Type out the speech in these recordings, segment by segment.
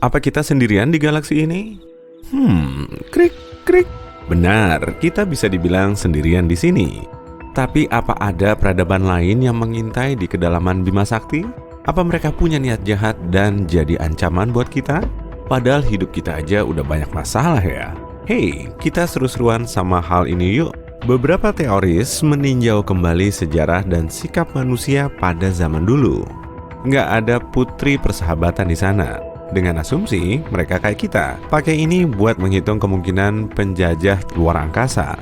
Apa kita sendirian di galaksi ini? Krik, krik. Benar, kita bisa dibilang sendirian di sini. Tapi apa ada peradaban lain yang mengintai di kedalaman Bima Sakti? Apa mereka punya niat jahat dan jadi ancaman buat kita? Padahal hidup kita aja udah banyak masalah ya. Hey, kita seru-seruan sama hal ini yuk. Beberapa teoris meninjau kembali sejarah dan sikap manusia pada zaman dulu. Nggak ada putri persahabatan di sana. Dengan asumsi mereka kayak kita. Pakai ini buat menghitung kemungkinan penjajah luar angkasa.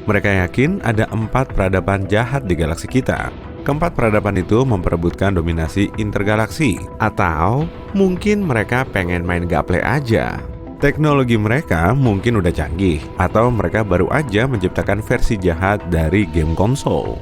Mereka yakin ada 4 peradaban jahat di galaksi kita. Keempat peradaban itu memperebutkan dominasi intergalaksi. Atau mungkin mereka pengen main gaple aja. Teknologi mereka mungkin udah canggih. Atau mereka baru aja menciptakan versi jahat dari game konsol.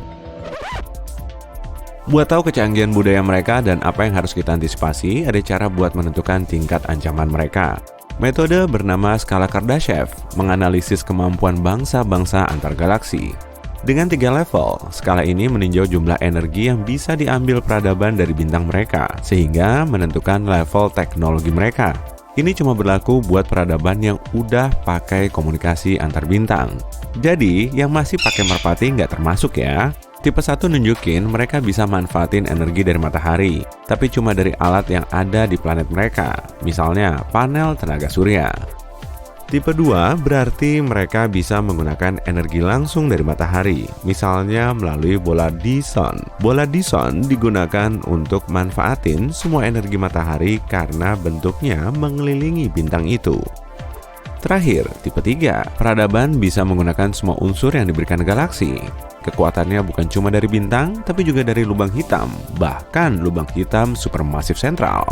Buat tahu kecanggihan budaya mereka dan apa yang harus kita antisipasi, ada cara buat menentukan tingkat ancaman mereka. Metode bernama skala Kardashev menganalisis kemampuan bangsa-bangsa antar galaksi. Dengan 3 level, skala ini meninjau jumlah energi yang bisa diambil peradaban dari bintang mereka, sehingga menentukan level teknologi mereka. Ini cuma berlaku buat peradaban yang udah pakai komunikasi antar bintang. Jadi, yang masih pakai merpati nggak termasuk ya. Tipe 1 nunjukin mereka bisa manfaatin energi dari matahari, tapi cuma dari alat yang ada di planet mereka, misalnya panel tenaga surya. Tipe 2 berarti mereka bisa menggunakan energi langsung dari matahari, misalnya melalui bola Dyson. Bola Dyson digunakan untuk manfaatin semua energi matahari karena bentuknya mengelilingi bintang itu. Terakhir, tipe 3, peradaban bisa menggunakan semua unsur yang diberikan galaksi. Kekuatannya bukan cuma dari bintang, tapi juga dari lubang hitam, bahkan lubang hitam supermasif sentral.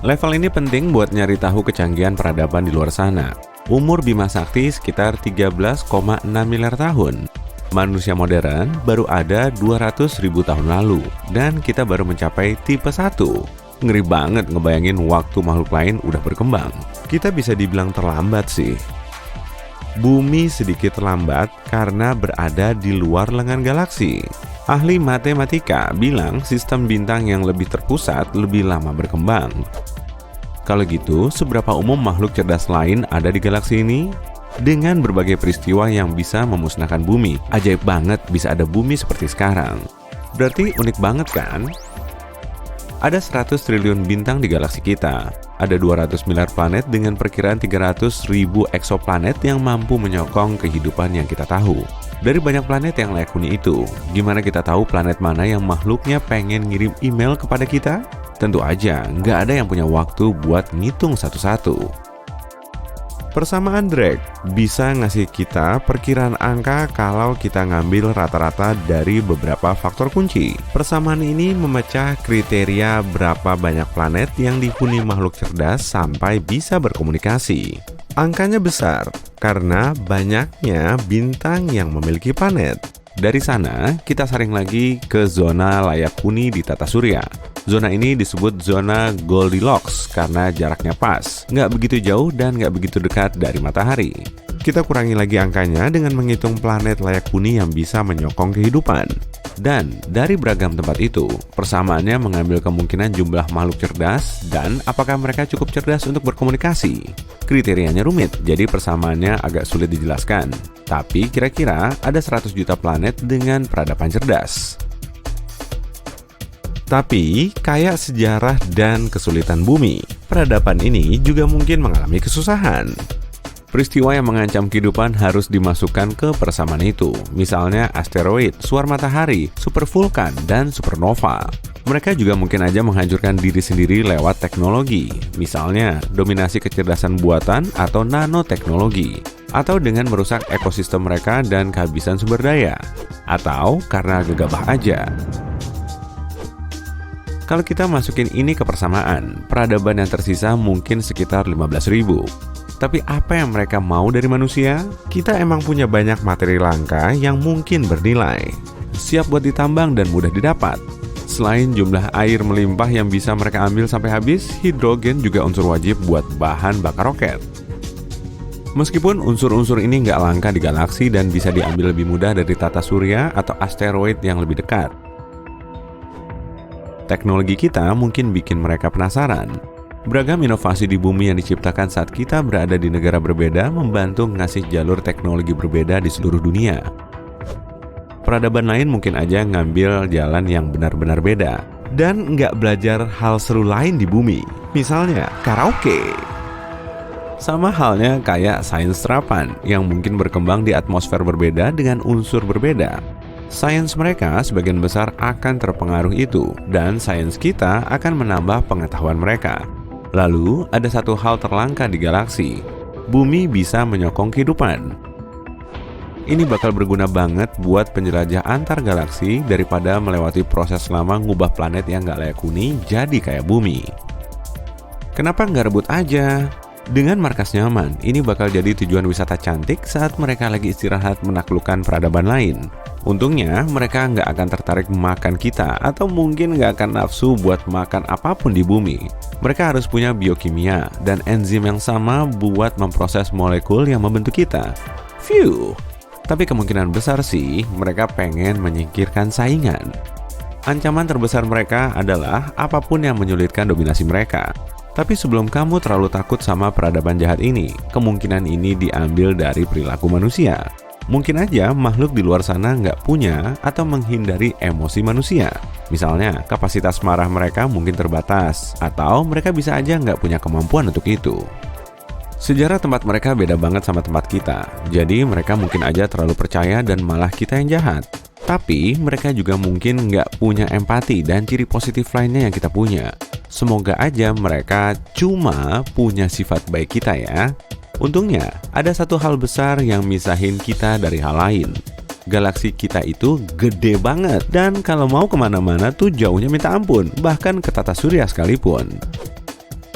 Level ini penting buat nyari tahu kecanggihan peradaban di luar sana. Umur Bima Sakti sekitar 13,6 miliar tahun. Manusia modern baru ada 200.000 tahun lalu, dan kita baru mencapai tipe 1. Ngeri banget ngebayangin waktu makhluk lain udah berkembang. Kita bisa dibilang terlambat sih. Bumi sedikit terlambat karena berada di luar lengan galaksi. Ahli matematika bilang sistem bintang yang lebih terpusat lebih lama berkembang. Kalau gitu, seberapa umum makhluk cerdas lain ada di galaksi ini? Dengan berbagai peristiwa yang bisa memusnahkan bumi, ajaib banget bisa ada bumi seperti sekarang. Berarti unik banget kan? Ada 100 triliun bintang di galaksi kita. Ada 200 miliar planet dengan perkiraan 300.000 eksoplanet yang mampu menyokong kehidupan yang kita tahu. Dari banyak planet yang layak huni itu, gimana kita tahu planet mana yang makhluknya pengen ngirim email kepada kita? Tentu aja, nggak ada yang punya waktu buat ngitung satu-satu. Persamaan Drake bisa ngasih kita perkiraan angka kalau kita ngambil rata-rata dari beberapa faktor kunci. Persamaan ini memecah kriteria berapa banyak planet yang dihuni makhluk cerdas sampai bisa berkomunikasi. Angkanya besar karena banyaknya bintang yang memiliki planet. Dari sana, kita saring lagi ke zona layak huni di tata surya. Zona ini disebut zona Goldilocks karena jaraknya pas, nggak begitu jauh dan nggak begitu dekat dari matahari. Kita kurangi lagi angkanya dengan menghitung planet layak huni yang bisa menyokong kehidupan. Dan dari beragam tempat itu, persamaannya mengambil kemungkinan jumlah makhluk cerdas dan apakah mereka cukup cerdas untuk berkomunikasi. Kriterianya rumit, jadi persamaannya agak sulit dijelaskan. Tapi kira-kira ada 100 juta planet dengan peradaban cerdas. Tapi, kayak sejarah dan kesulitan bumi, peradaban ini juga mungkin mengalami kesusahan. Peristiwa yang mengancam kehidupan harus dimasukkan ke persamaan itu, misalnya asteroid, suar matahari, supervulkan, dan supernova. Mereka juga mungkin aja menghancurkan diri sendiri lewat teknologi, misalnya dominasi kecerdasan buatan atau nanoteknologi, atau dengan merusak ekosistem mereka dan kehabisan sumber daya, atau karena gegabah aja. Kalau kita masukin ini ke persamaan, peradaban yang tersisa mungkin sekitar 15.000. Tapi apa yang mereka mau dari manusia? Kita emang punya banyak materi langka yang mungkin bernilai, siap buat ditambang dan mudah didapat. Selain jumlah air melimpah yang bisa mereka ambil sampai habis, hidrogen juga unsur wajib buat bahan bakar roket. Meskipun unsur-unsur ini nggak langka di galaksi dan bisa diambil lebih mudah dari tata surya atau asteroid yang lebih dekat. Teknologi kita mungkin bikin mereka penasaran. Beragam inovasi di bumi yang diciptakan saat kita berada di negara berbeda membantu ngasih jalur teknologi berbeda di seluruh dunia. Peradaban lain mungkin aja ngambil jalan yang benar-benar beda dan nggak belajar hal seru lain di bumi, misalnya karaoke. Sama halnya kayak sains terapan yang mungkin berkembang di atmosfer berbeda dengan unsur berbeda. Sains mereka sebagian besar akan terpengaruh itu, dan sains kita akan menambah pengetahuan mereka. Lalu, ada satu hal terlangka di galaksi. Bumi bisa menyokong kehidupan. Ini bakal berguna banget buat penjelajah antar galaksi daripada melewati proses lama ngubah planet yang nggak layak huni jadi kayak bumi. Kenapa nggak rebut aja? Dengan markas nyaman, ini bakal jadi tujuan wisata cantik saat mereka lagi istirahat menaklukkan peradaban lain. Untungnya, mereka nggak akan tertarik makan kita atau mungkin nggak akan nafsu buat makan apapun di bumi. Mereka harus punya biokimia dan enzim yang sama buat memproses molekul yang membentuk kita. Phew! Tapi kemungkinan besar sih, mereka pengen menyingkirkan saingan. Ancaman terbesar mereka adalah apapun yang menyulitkan dominasi mereka. Tapi sebelum kamu terlalu takut sama peradaban jahat ini, kemungkinan ini diambil dari perilaku manusia. Mungkin aja makhluk di luar sana nggak punya atau menghindari emosi manusia. Misalnya, kapasitas marah mereka mungkin terbatas, atau mereka bisa aja nggak punya kemampuan untuk itu. Sejarah tempat mereka beda banget sama tempat kita, jadi mereka mungkin aja terlalu percaya dan malah kita yang jahat. Tapi mereka juga mungkin nggak punya empati dan ciri positif lainnya yang kita punya. Semoga aja mereka cuma punya sifat baik kita ya. Untungnya, ada satu hal besar yang misahin kita dari hal lain. Galaksi kita itu gede banget, dan kalau mau kemana-mana tuh jauhnya minta ampun, bahkan ke tata surya sekalipun.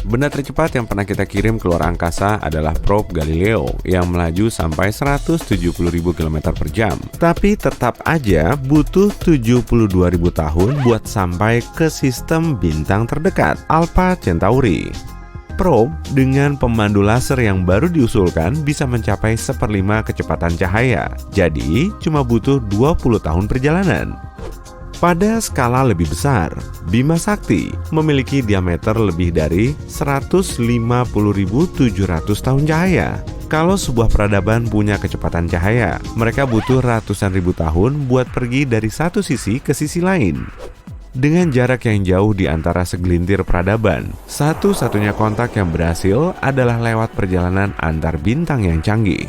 Benda tercepat yang pernah kita kirim keluar angkasa adalah probe Galileo yang melaju sampai 170.000 km per jam. Tapi tetap aja butuh 72.000 tahun buat sampai ke sistem bintang terdekat, Alpha Centauri. Probe dengan pemandu laser yang baru diusulkan bisa mencapai 1/5 kecepatan cahaya. Jadi cuma butuh 20 tahun perjalanan. Pada skala lebih besar, Bima Sakti memiliki diameter lebih dari 150.700 tahun cahaya. Kalau sebuah peradaban punya kecepatan cahaya, mereka butuh ratusan ribu tahun buat pergi dari satu sisi ke sisi lain. Dengan jarak yang jauh di antara segelintir peradaban, satu-satunya kontak yang berhasil adalah lewat perjalanan antar bintang yang canggih.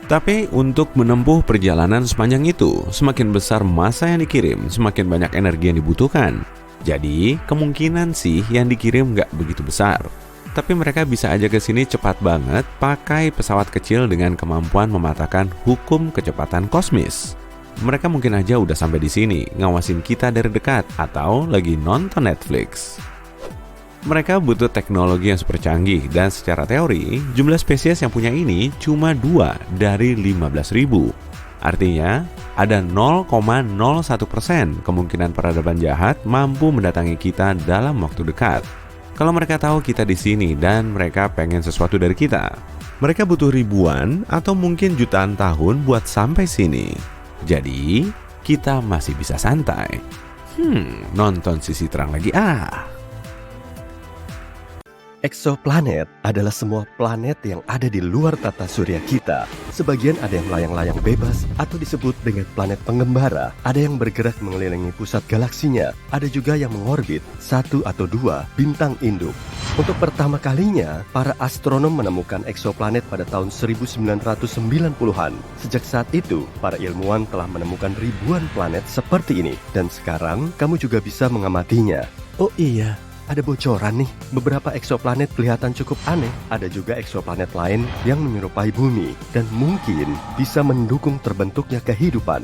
Tapi untuk menempuh perjalanan sepanjang itu, semakin besar massa yang dikirim, semakin banyak energi yang dibutuhkan. Jadi, kemungkinan sih yang dikirim nggak begitu besar. Tapi mereka bisa aja ke sini cepat banget pakai pesawat kecil dengan kemampuan mematahkan hukum kecepatan kosmis. Mereka mungkin aja udah sampai di sini, ngawasin kita dari dekat, atau lagi nonton Netflix. Mereka butuh teknologi yang super canggih, dan secara teori, jumlah spesies yang punya ini cuma 2 dari 15.000. Artinya, ada 0,01% kemungkinan peradaban jahat mampu mendatangi kita dalam waktu dekat. Kalau mereka tahu kita di sini dan mereka pengen sesuatu dari kita, mereka butuh ribuan atau mungkin jutaan tahun buat sampai sini. Jadi, kita masih bisa santai. Nonton sisi terang lagi Eksoplanet adalah semua planet yang ada di luar tata surya kita. Sebagian ada yang melayang-layang bebas atau disebut dengan planet pengembara. Ada yang bergerak mengelilingi pusat galaksinya. Ada juga yang mengorbit 1 atau 2 bintang induk. Untuk pertama kalinya, para astronom menemukan eksoplanet pada tahun 1990-an. Sejak saat itu, para ilmuwan telah menemukan ribuan planet seperti ini. Dan sekarang, kamu juga bisa mengamatinya. Oh iya, ada bocoran nih, beberapa eksoplanet kelihatan cukup aneh. Ada juga eksoplanet lain yang menyerupai bumi dan mungkin bisa mendukung terbentuknya kehidupan.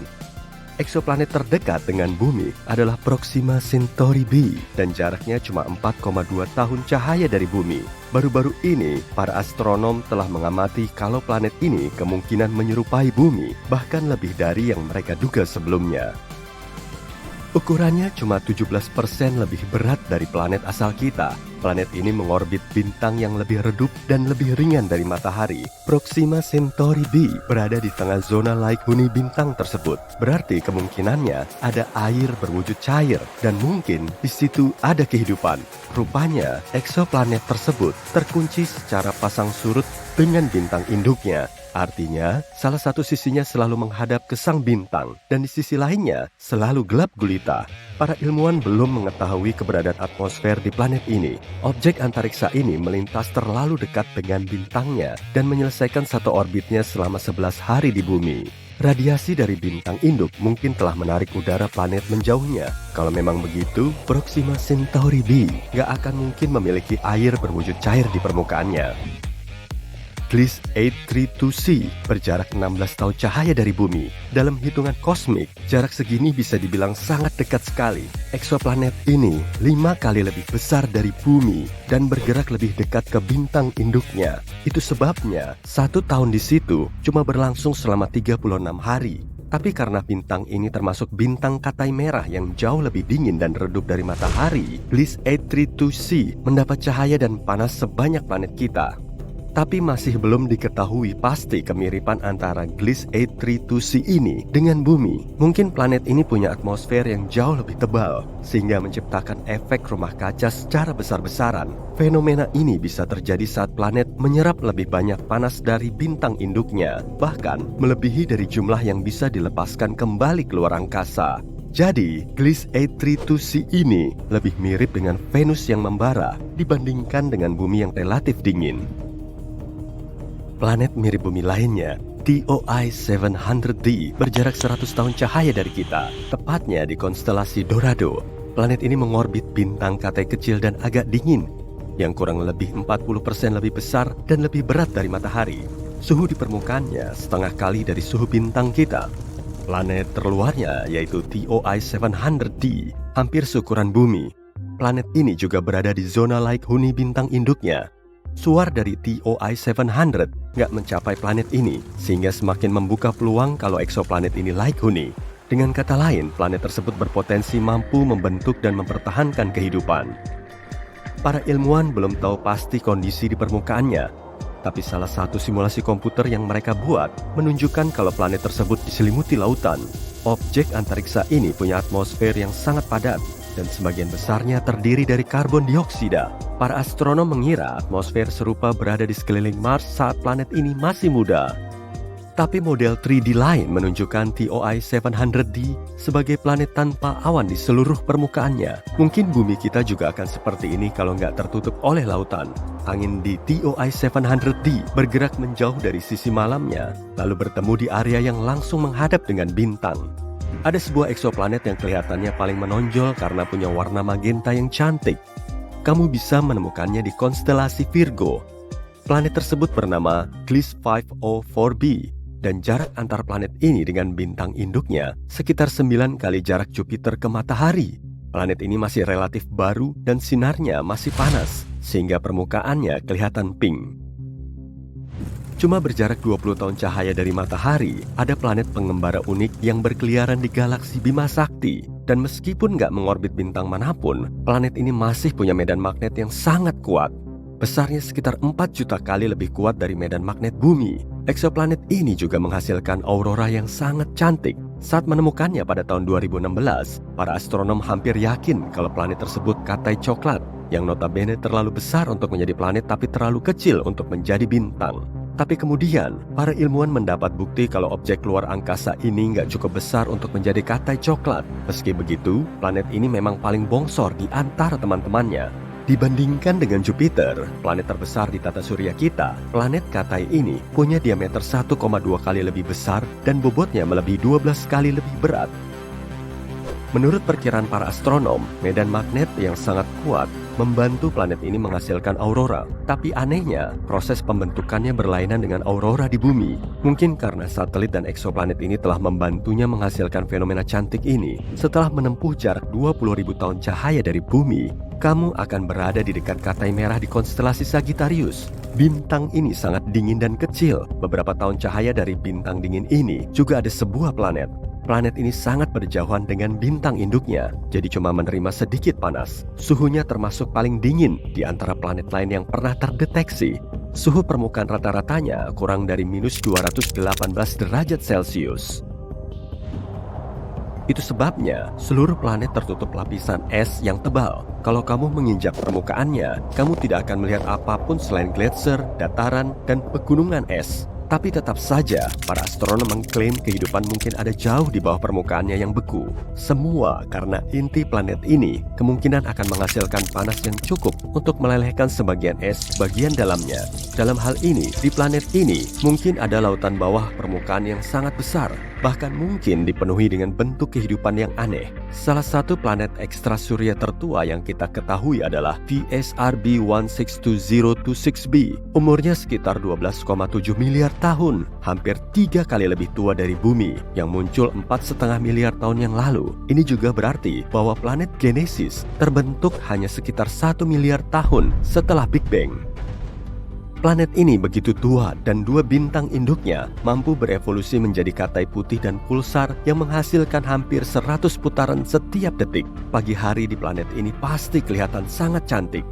Eksoplanet terdekat dengan bumi adalah Proxima Centauri b dan jaraknya cuma 4,2 tahun cahaya dari bumi. Baru-baru ini, para astronom telah mengamati kalau planet ini kemungkinan menyerupai bumi, bahkan lebih dari yang mereka duga sebelumnya. Ukurannya cuma 17% lebih berat dari planet asal kita. Planet ini mengorbit bintang yang lebih redup dan lebih ringan dari matahari. Proxima Centauri b berada di tengah zona laik huni bintang tersebut. Berarti kemungkinannya ada air berwujud cair dan mungkin di situ ada kehidupan. Rupanya, eksoplanet tersebut terkunci secara pasang surut dengan bintang induknya. Artinya, salah satu sisinya selalu menghadap ke sang bintang, dan di sisi lainnya selalu gelap gulita. Para ilmuwan belum mengetahui keberadaan atmosfer di planet ini. Objek antariksa ini melintas terlalu dekat dengan bintangnya dan menyelesaikan satu orbitnya selama 11 hari di bumi. Radiasi dari bintang induk mungkin telah menarik udara planet menjauhnya. Kalau memang begitu, Proxima Centauri b nggak akan mungkin memiliki air berwujud cair di permukaannya. Gliese 832c berjarak 16 tahun cahaya dari bumi. Dalam hitungan kosmik, jarak segini bisa dibilang sangat dekat sekali. Eksoplanet ini 5 kali lebih besar dari bumi dan bergerak lebih dekat ke bintang induknya. Itu sebabnya 1 tahun di situ cuma berlangsung selama 36 hari. Tapi karena bintang ini termasuk bintang katai merah yang jauh lebih dingin dan redup dari matahari, Gliese 832c mendapat cahaya dan panas sebanyak planet kita. Tapi masih belum diketahui pasti kemiripan antara Gliese 832c ini dengan bumi. Mungkin planet ini punya atmosfer yang jauh lebih tebal, sehingga menciptakan efek rumah kaca secara besar-besaran. Fenomena ini bisa terjadi saat planet menyerap lebih banyak panas dari bintang induknya, bahkan melebihi dari jumlah yang bisa dilepaskan kembali keluar angkasa. Jadi, Gliese 832c ini lebih mirip dengan Venus yang membara dibandingkan dengan bumi yang relatif dingin. Planet mirip bumi lainnya, TOI 700d, berjarak 100 tahun cahaya dari kita, tepatnya di konstelasi Dorado. Planet ini mengorbit bintang katai kecil dan agak dingin, yang kurang lebih 40% lebih besar dan lebih berat dari matahari. Suhu di permukaannya setengah kali dari suhu bintang kita. Planet terluarnya, yaitu TOI 700d, hampir seukuran bumi. Planet ini juga berada di zona laik huni bintang induknya. Suar dari TOI 700 nggak mencapai planet ini, sehingga semakin membuka peluang kalau eksoplanet ini laik huni. Dengan kata lain, planet tersebut berpotensi mampu membentuk dan mempertahankan kehidupan. Para ilmuwan belum tahu pasti kondisi di permukaannya, tapi salah satu simulasi komputer yang mereka buat menunjukkan kalau planet tersebut diselimuti lautan. Objek antariksa ini punya atmosfer yang sangat padat, dan sebagian besarnya terdiri dari karbon dioksida. Para astronom mengira atmosfer serupa berada di sekeliling Mars saat planet ini masih muda. Tapi model 3D lain menunjukkan TOI 700d sebagai planet tanpa awan di seluruh permukaannya. Mungkin bumi kita juga akan seperti ini kalau nggak tertutup oleh lautan. Angin di TOI 700d bergerak menjauh dari sisi malamnya, lalu bertemu di area yang langsung menghadap dengan bintang. Ada sebuah eksoplanet yang kelihatannya paling menonjol karena punya warna magenta yang cantik. Kamu bisa menemukannya di konstelasi Virgo. Planet tersebut bernama Gliese 504b, dan jarak antar planet ini dengan bintang induknya sekitar 9 kali jarak Jupiter ke matahari. Planet ini masih relatif baru dan sinarnya masih panas, sehingga permukaannya kelihatan pink. Cuma berjarak 20 tahun cahaya dari matahari, ada planet pengembara unik yang berkeliaran di galaksi Bima Sakti. Dan meskipun nggak mengorbit bintang manapun, planet ini masih punya medan magnet yang sangat kuat. Besarnya sekitar 4 juta kali lebih kuat dari medan magnet bumi. Eksoplanet ini juga menghasilkan aurora yang sangat cantik. Saat menemukannya pada tahun 2016, para astronom hampir yakin kalau planet tersebut katai coklat, yang notabene terlalu besar untuk menjadi planet tapi terlalu kecil untuk menjadi bintang. Tapi kemudian, para ilmuwan mendapat bukti kalau objek luar angkasa ini nggak cukup besar untuk menjadi katai coklat. Meski begitu, planet ini memang paling bongsor di antara teman-temannya. Dibandingkan dengan Jupiter, planet terbesar di tata surya kita, planet katai ini punya diameter 1,2 kali lebih besar dan bobotnya melebihi 12 kali lebih berat. Menurut perkiraan para astronom, medan magnet yang sangat kuat membantu planet ini menghasilkan aurora. Tapi anehnya, proses pembentukannya berlainan dengan aurora di bumi. Mungkin karena satelit dan eksoplanet ini telah membantunya menghasilkan fenomena cantik ini. Setelah menempuh jarak 20.000 tahun cahaya dari bumi, kamu akan berada di dekat katai merah di konstelasi Sagittarius. Bintang ini sangat dingin dan kecil. Beberapa tahun cahaya dari bintang dingin ini juga ada sebuah planet. Planet ini sangat berjauhan dengan bintang induknya, jadi cuma menerima sedikit panas. Suhunya termasuk paling dingin di antara planet lain yang pernah terdeteksi. Suhu permukaan rata-ratanya kurang dari minus 218 derajat Celcius. Itu sebabnya seluruh planet tertutup lapisan es yang tebal. Kalau kamu menginjak permukaannya, kamu tidak akan melihat apapun selain gletser, dataran, dan pegunungan es. Tapi tetap saja, para astronom mengklaim kehidupan mungkin ada jauh di bawah permukaannya yang beku. Semua karena inti planet ini kemungkinan akan menghasilkan panas yang cukup untuk melelehkan sebagian es bagian dalamnya. Dalam hal ini, di planet ini mungkin ada lautan bawah permukaan yang sangat besar, bahkan mungkin dipenuhi dengan bentuk kehidupan yang aneh. Salah satu planet ekstra surya tertua yang kita ketahui adalah VSRB 162026b. Umurnya sekitar 12,7 miliar tahun, hampir 3 kali lebih tua dari Bumi yang muncul 4,5 miliar tahun yang lalu. Ini juga berarti bahwa planet Genesis terbentuk hanya sekitar 1 miliar tahun setelah Big Bang. Planet ini begitu tua dan 2 bintang induknya mampu berevolusi menjadi katai putih dan pulsar yang menghasilkan hampir 100 putaran setiap detik. Pagi hari di planet ini pasti kelihatan sangat cantik.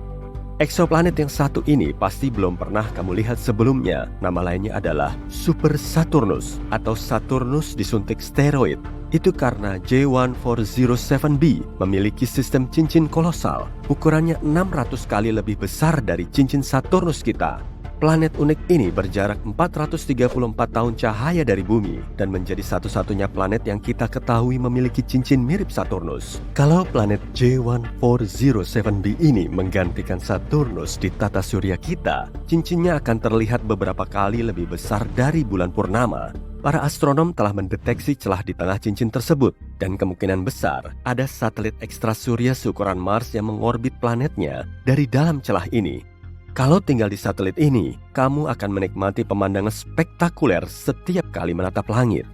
Eksoplanet yang satu ini pasti belum pernah kamu lihat sebelumnya. Nama lainnya adalah Super Saturnus atau Saturnus disuntik steroid. Itu karena J1407b memiliki sistem cincin kolosal. Ukurannya 600 kali lebih besar dari cincin Saturnus kita. Planet unik ini berjarak 434 tahun cahaya dari Bumi dan menjadi satu-satunya planet yang kita ketahui memiliki cincin mirip Saturnus. Kalau planet J1407b ini menggantikan Saturnus di tata surya kita, cincinnya akan terlihat beberapa kali lebih besar dari bulan purnama. Para astronom telah mendeteksi celah di tengah cincin tersebut, dan kemungkinan besar ada satelit ekstra surya seukuran Mars yang mengorbit planetnya dari dalam celah ini. Kalau tinggal di satelit ini, kamu akan menikmati pemandangan spektakuler setiap kali menatap langit.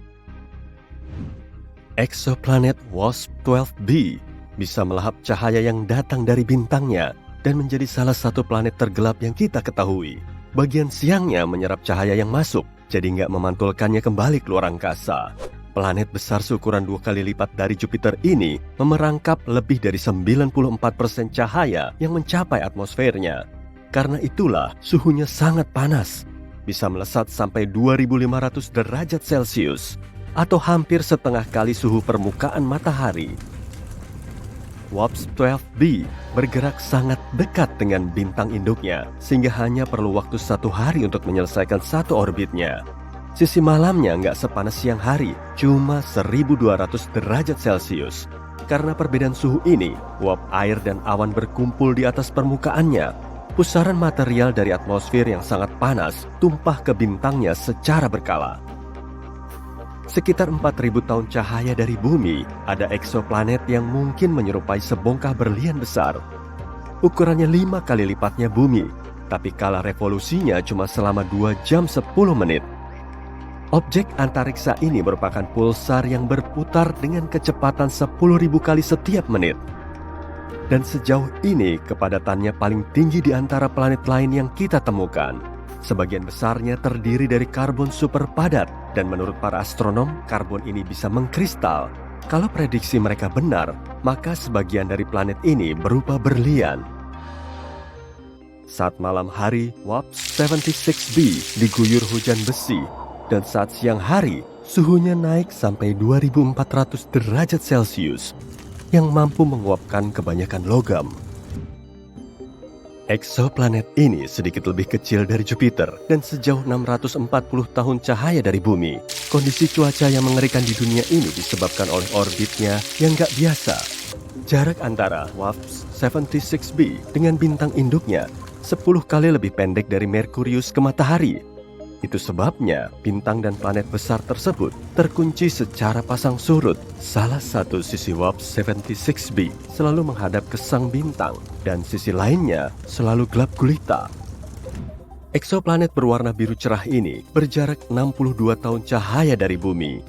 Eksoplanet WASP-12b bisa melahap cahaya yang datang dari bintangnya dan menjadi salah satu planet tergelap yang kita ketahui. Bagian siangnya menyerap cahaya yang masuk, jadi nggak memantulkannya kembali ke luar angkasa. Planet besar seukuran 2 kali lipat dari Jupiter ini memerangkap lebih dari 94% cahaya yang mencapai atmosfernya. Karena itulah suhunya sangat panas, bisa melesat sampai 2500 derajat Celcius atau hampir setengah kali suhu permukaan matahari. WASP-12b bergerak sangat dekat dengan bintang induknya sehingga hanya perlu waktu 1 hari untuk menyelesaikan satu orbitnya. Sisi malamnya nggak sepanas siang hari, cuma 1200 derajat Celcius. Karena perbedaan suhu ini, uap air dan awan berkumpul di atas permukaannya. Pusaran material dari atmosfer yang sangat panas tumpah ke bintangnya secara berkala. Sekitar 4000 tahun cahaya dari Bumi, ada eksoplanet yang mungkin menyerupai sebongkah berlian besar. Ukurannya 5 kali lipatnya Bumi, tapi kala revolusinya cuma selama 2 jam 10 menit. Objek antariksa ini merupakan pulsar yang berputar dengan kecepatan 10.000 kali setiap menit. Dan sejauh ini kepadatannya paling tinggi di antara planet lain yang kita temukan. Sebagian besarnya terdiri dari karbon super padat, dan menurut para astronom, karbon ini bisa mengkristal. Kalau prediksi mereka benar, maka sebagian dari planet ini berupa berlian. Saat malam hari, WASP-76b diguyur hujan besi, dan saat siang hari, suhunya naik sampai 2400 derajat Celcius. Yang mampu menguapkan kebanyakan logam. Eksoplanet ini sedikit lebih kecil dari Jupiter dan sejauh 640 tahun cahaya dari Bumi. Kondisi cuaca yang mengerikan di dunia ini disebabkan oleh orbitnya yang gak biasa. Jarak antara WASP-76b dengan bintang induknya 10 kali lebih pendek dari Merkurius ke matahari. Itu sebabnya bintang dan planet besar tersebut terkunci secara pasang surut. Salah satu sisi WASP-76b selalu menghadap ke sang bintang dan sisi lainnya selalu gelap gulita. Eksoplanet berwarna biru cerah ini berjarak 62 tahun cahaya dari Bumi.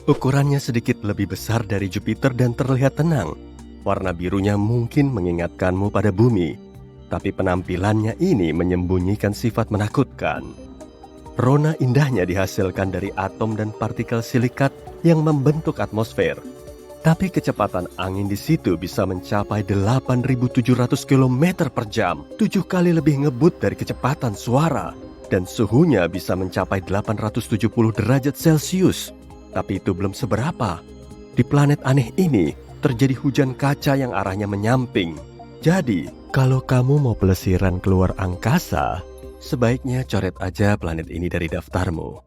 Ukurannya sedikit lebih besar dari Jupiter dan terlihat tenang. Warna birunya mungkin mengingatkanmu pada Bumi, tapi penampilannya ini menyembunyikan sifat menakutkan. Rona indahnya dihasilkan dari atom dan partikel silikat yang membentuk atmosfer. Tapi kecepatan angin di situ bisa mencapai 8.700 km per jam, 7 kali lebih ngebut dari kecepatan suara. Dan suhunya bisa mencapai 870 derajat Celcius. Tapi itu belum seberapa. Di planet aneh ini, terjadi hujan kaca yang arahnya menyamping. Jadi, kalau kamu mau pelesiran keluar angkasa, sebaiknya coret aja planet ini dari daftarmu.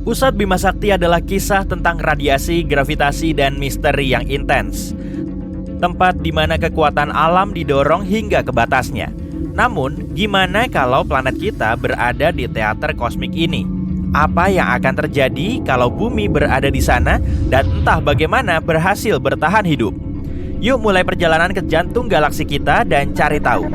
Pusat Bima Sakti adalah kisah tentang radiasi, gravitasi, dan misteri yang intens. Tempat di mana kekuatan alam didorong hingga ke batasnya. Namun, gimana kalau planet kita berada di teater kosmik ini? Apa yang akan terjadi kalau bumi berada di sana dan entah bagaimana berhasil bertahan hidup? Yuk mulai perjalanan ke jantung galaksi kita dan cari tahu.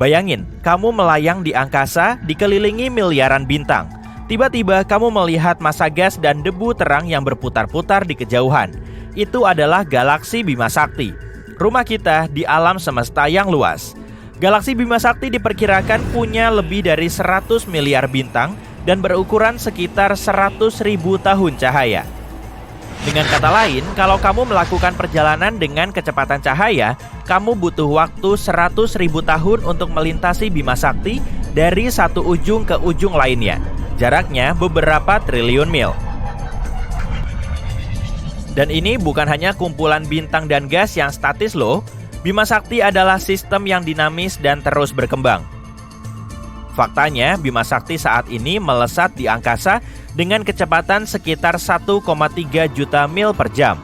Bayangin, kamu melayang di angkasa dikelilingi miliaran bintang. Tiba-tiba kamu melihat massa gas dan debu terang yang berputar-putar di kejauhan. Itu adalah galaksi Bima Sakti. Rumah kita di alam semesta yang luas. Galaksi Bima Sakti diperkirakan punya lebih dari 100 miliar bintang dan berukuran sekitar 100.000 tahun cahaya. Dengan kata lain, kalau kamu melakukan perjalanan dengan kecepatan cahaya, kamu butuh waktu 100.000 tahun untuk melintasi Bima Sakti dari satu ujung ke ujung lainnya. Jaraknya beberapa triliun mil. Dan ini bukan hanya kumpulan bintang dan gas yang statis loh. Bima Sakti adalah sistem yang dinamis dan terus berkembang. Faktanya, Bima Sakti saat ini melesat di angkasa dengan kecepatan sekitar 1,3 juta mil per jam.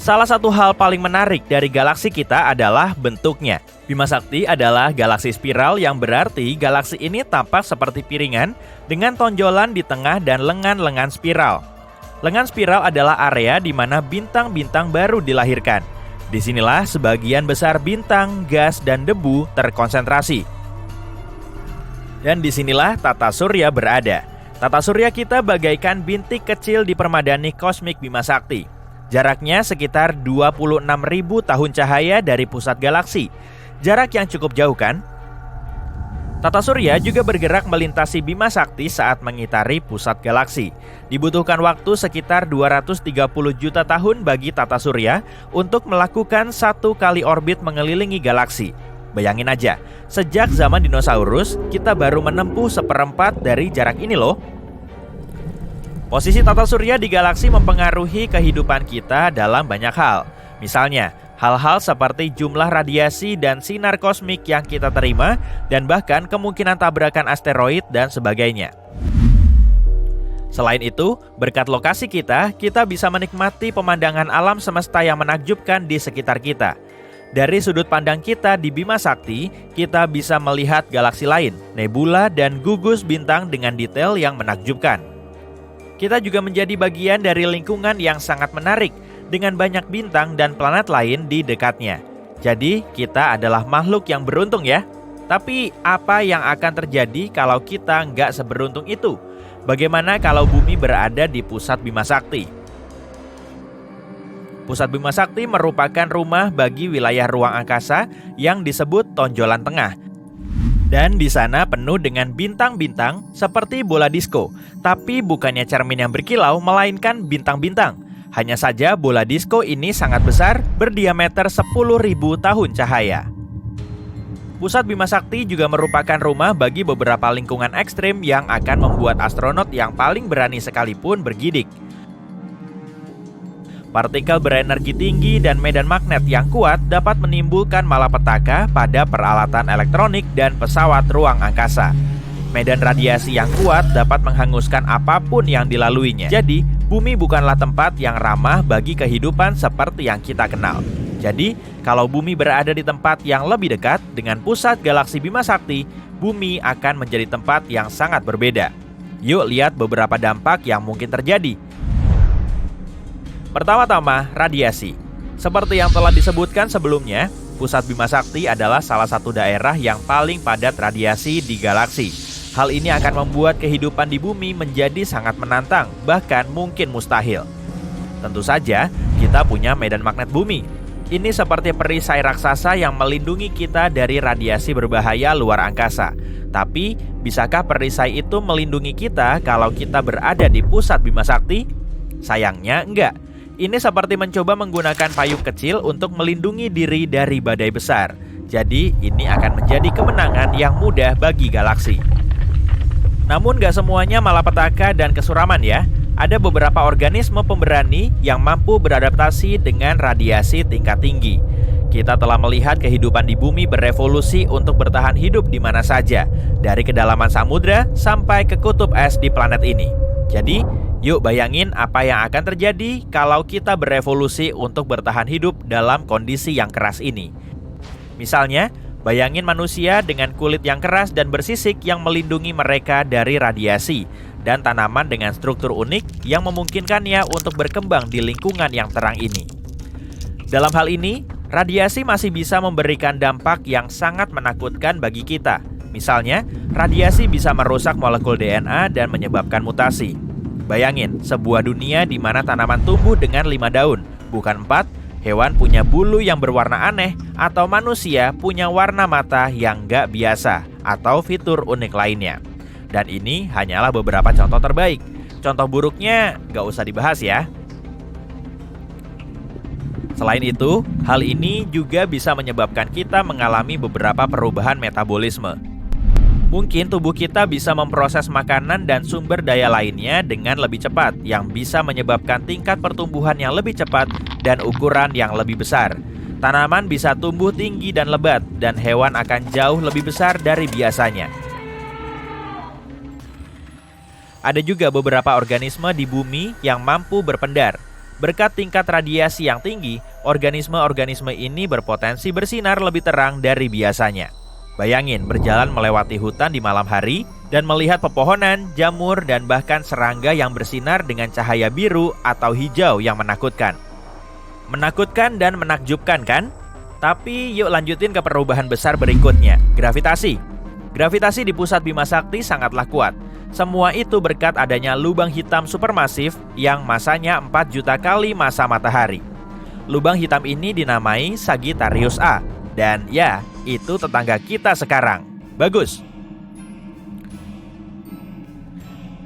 Salah satu hal paling menarik dari galaksi kita adalah bentuknya. Bima Sakti adalah galaksi spiral yang berarti galaksi ini tampak seperti piringan dengan tonjolan di tengah dan lengan-lengan spiral. Lengan spiral adalah area di mana bintang-bintang baru dilahirkan. Disinilah sebagian besar bintang, gas, dan debu terkonsentrasi. Dan disinilah tata surya berada. Tata surya kita bagaikan bintik kecil di permadani kosmik Bima Sakti. Jaraknya sekitar 26.000 tahun cahaya dari pusat galaksi. Jarak yang cukup jauh kan? Tata surya juga bergerak melintasi Bima Sakti saat mengitari pusat galaksi. Dibutuhkan waktu sekitar 230 juta tahun bagi tata surya untuk melakukan satu kali orbit mengelilingi galaksi. Bayangin aja, sejak zaman dinosaurus, kita baru menempuh seperempat dari jarak ini loh. Posisi tata surya di galaksi mempengaruhi kehidupan kita dalam banyak hal. Misalnya, hal-hal seperti jumlah radiasi dan sinar kosmik yang kita terima, dan bahkan kemungkinan tabrakan asteroid dan sebagainya. Selain itu, berkat lokasi kita bisa menikmati pemandangan alam semesta yang menakjubkan di sekitar kita. Dari sudut pandang kita di Bima Sakti, kita bisa melihat galaksi lain, nebula, dan gugus bintang dengan detail yang menakjubkan. Kita juga menjadi bagian dari lingkungan yang sangat menarik, dengan banyak bintang dan planet lain di dekatnya. Jadi, kita adalah makhluk yang beruntung ya. Tapi, apa yang akan terjadi kalau kita nggak seberuntung itu? Bagaimana kalau bumi berada di pusat Bima Sakti? Pusat Bima Sakti merupakan rumah bagi wilayah ruang angkasa yang disebut tonjolan tengah. Dan di sana penuh dengan bintang-bintang seperti bola disko. Tapi bukannya cermin yang berkilau, melainkan bintang-bintang. Hanya saja bola disko ini sangat besar, berdiameter 10.000 tahun cahaya. Pusat Bima Sakti juga merupakan rumah bagi beberapa lingkungan ekstrim yang akan membuat astronot yang paling berani sekalipun bergidik. Partikel berenergi tinggi dan medan magnet yang kuat dapat menimbulkan malapetaka pada peralatan elektronik dan pesawat ruang angkasa. Medan radiasi yang kuat dapat menghanguskan apapun yang dilaluinya. Jadi, bumi bukanlah tempat yang ramah bagi kehidupan seperti yang kita kenal. Jadi, kalau bumi berada di tempat yang lebih dekat dengan pusat galaksi Bima Sakti, bumi akan menjadi tempat yang sangat berbeda. Yuk lihat beberapa dampak yang mungkin terjadi. Pertama-tama, radiasi. Seperti yang telah disebutkan sebelumnya, pusat Bima Sakti adalah salah satu daerah yang paling padat radiasi di galaksi. Hal ini akan membuat kehidupan di bumi menjadi sangat menantang, bahkan mungkin mustahil. Tentu saja, kita punya medan magnet bumi. Ini seperti perisai raksasa yang melindungi kita dari radiasi berbahaya luar angkasa. Tapi, bisakah perisai itu melindungi kita kalau kita berada di pusat Bima Sakti? Sayangnya enggak. Ini seperti mencoba menggunakan payung kecil untuk melindungi diri dari badai besar. Jadi, ini akan menjadi kemenangan yang mudah bagi galaksi. Namun gak semuanya malapetaka dan kesuraman ya. Ada beberapa organisme pemberani yang mampu beradaptasi dengan radiasi tingkat tinggi. Kita telah melihat kehidupan di bumi berevolusi untuk bertahan hidup di mana saja, dari kedalaman samudra sampai ke kutub es di planet ini. Jadi, yuk bayangin apa yang akan terjadi kalau kita berevolusi untuk bertahan hidup dalam kondisi yang keras ini. Misalnya, bayangin manusia dengan kulit yang keras dan bersisik yang melindungi mereka dari radiasi, dan tanaman dengan struktur unik yang memungkinkannya untuk berkembang di lingkungan yang terang ini. Dalam hal ini, radiasi masih bisa memberikan dampak yang sangat menakutkan bagi kita. Misalnya, radiasi bisa merusak molekul DNA dan menyebabkan mutasi. Bayangin, sebuah dunia di mana tanaman tumbuh dengan 5 daun, bukan 4, hewan punya bulu yang berwarna aneh, atau manusia punya warna mata yang gak biasa, atau fitur unik lainnya. Dan ini hanyalah beberapa contoh terbaik. Contoh buruknya gak usah dibahas ya. Selain itu, hal ini juga bisa menyebabkan kita mengalami beberapa perubahan metabolisme. Mungkin tubuh kita bisa memproses makanan dan sumber daya lainnya dengan lebih cepat, yang bisa menyebabkan tingkat pertumbuhan yang lebih cepat dan ukuran yang lebih besar. Tanaman bisa tumbuh tinggi dan lebat, dan hewan akan jauh lebih besar dari biasanya. Ada juga beberapa organisme di bumi yang mampu berpendar. Berkat tingkat radiasi yang tinggi, organisme-organisme ini berpotensi bersinar lebih terang dari biasanya. Bayangin berjalan melewati hutan di malam hari dan melihat pepohonan, jamur, dan bahkan serangga yang bersinar dengan cahaya biru atau hijau yang menakutkan. Menakutkan dan menakjubkan kan? Tapi yuk lanjutin ke perubahan besar berikutnya, gravitasi. Gravitasi di pusat Bima Sakti sangatlah kuat. Semua itu berkat adanya lubang hitam supermasif yang masanya 4 juta kali massa matahari. Lubang hitam ini dinamai Sagittarius A. Dan ya, itu tetangga kita sekarang. Bagus.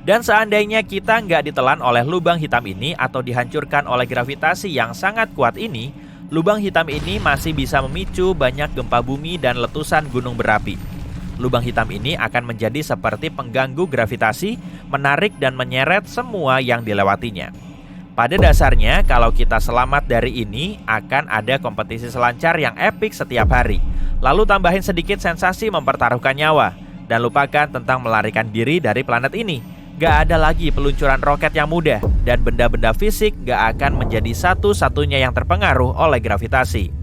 Dan seandainya kita nggak ditelan oleh lubang hitam ini atau dihancurkan oleh gravitasi yang sangat kuat ini, lubang hitam ini masih bisa memicu banyak gempa bumi dan letusan gunung berapi. Lubang hitam ini akan menjadi seperti pengganggu gravitasi, menarik dan menyeret semua yang dilewatinya. Pada dasarnya, kalau kita selamat dari ini, akan ada kompetisi selancar yang epik setiap hari. Lalu tambahin sedikit sensasi mempertaruhkan nyawa. Dan lupakan tentang melarikan diri dari planet ini. Gak ada lagi peluncuran roket yang mudah. Dan benda-benda fisik gak akan menjadi satu-satunya yang terpengaruh oleh gravitasi.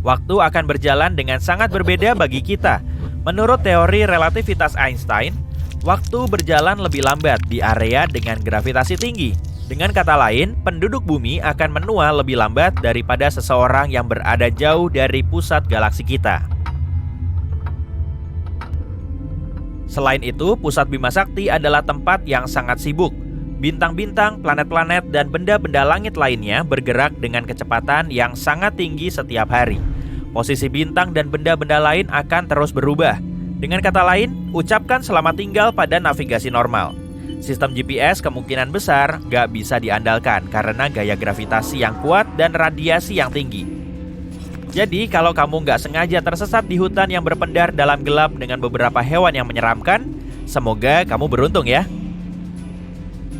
Waktu akan berjalan dengan sangat berbeda bagi kita. Menurut teori relativitas Einstein, waktu berjalan lebih lambat di area dengan gravitasi tinggi. Dengan kata lain, penduduk bumi akan menua lebih lambat daripada seseorang yang berada jauh dari pusat galaksi kita. Selain itu, pusat Bima Sakti adalah tempat yang sangat sibuk. Bintang-bintang, planet-planet, dan benda-benda langit lainnya bergerak dengan kecepatan yang sangat tinggi setiap hari. Posisi bintang dan benda-benda lain akan terus berubah. Dengan kata lain, ucapkan selamat tinggal pada navigasi normal. Sistem GPS kemungkinan besar gak bisa diandalkan karena gaya gravitasi yang kuat dan radiasi yang tinggi. Jadi kalau kamu gak sengaja tersesat di hutan yang berpendar dalam gelap dengan beberapa hewan yang menyeramkan, semoga kamu beruntung ya.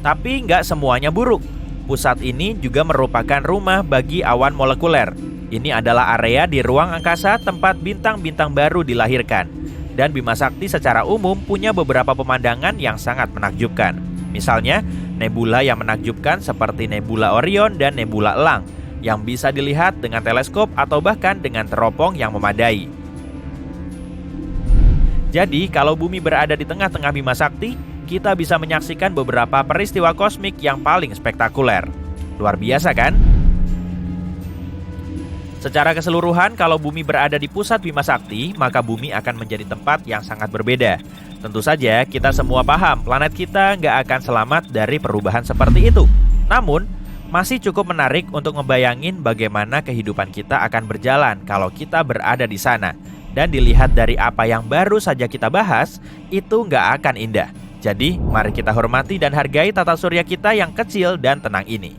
Tapi gak semuanya buruk. Pusat ini juga merupakan rumah bagi awan molekuler. Ini adalah area di ruang angkasa tempat bintang-bintang baru dilahirkan. Dan Bima Sakti secara umum punya beberapa pemandangan yang sangat menakjubkan. Misalnya, nebula yang menakjubkan seperti nebula Orion dan nebula Elang, yang bisa dilihat dengan teleskop atau bahkan dengan teropong yang memadai. Jadi, kalau bumi berada di tengah-tengah Bima Sakti, kita bisa menyaksikan beberapa peristiwa kosmik yang paling spektakuler. Luar biasa kan? Secara keseluruhan, kalau bumi berada di pusat Bima Sakti, maka bumi akan menjadi tempat yang sangat berbeda. Tentu saja, kita semua paham planet kita nggak akan selamat dari perubahan seperti itu. Namun, Masih cukup menarik untuk ngebayangin bagaimana kehidupan kita akan berjalan kalau kita berada di sana. Dan dilihat dari apa yang baru saja kita bahas, itu nggak akan indah. Jadi, mari kita hormati dan hargai tata surya kita yang kecil dan tenang ini.